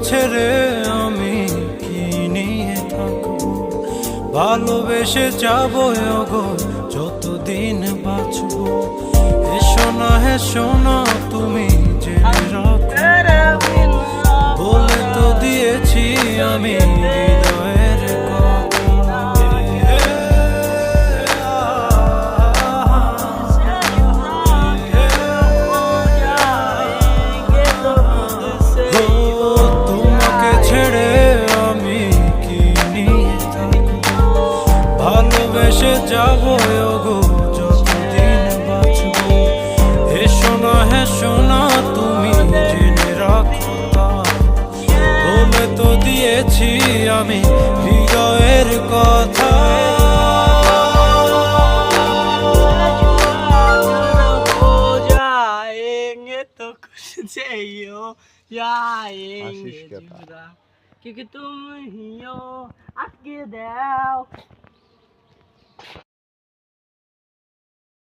ছেড়ে আমি কি নিয়ে থাকবো, ভালোবেসে যাবো গো যতদিন বাঁচবো। হেসো না তুমি জেনে রাখো, বলে তো দিয়েছি আমি হৃদয়ের কথা। তোমাকে ছেড়ে আমি কি নিয়ে থাকবো, ভালোবেসে যাবো গো যতদিন বাঁচবো। হেসো না তুমি জেনে রাখো, বলে তো দিয়েছি আমি হৃদয়ের কথা। तो कुछ चाहिए जाएंगे जुदा क्योंकि तुम ही हो आके दाओ।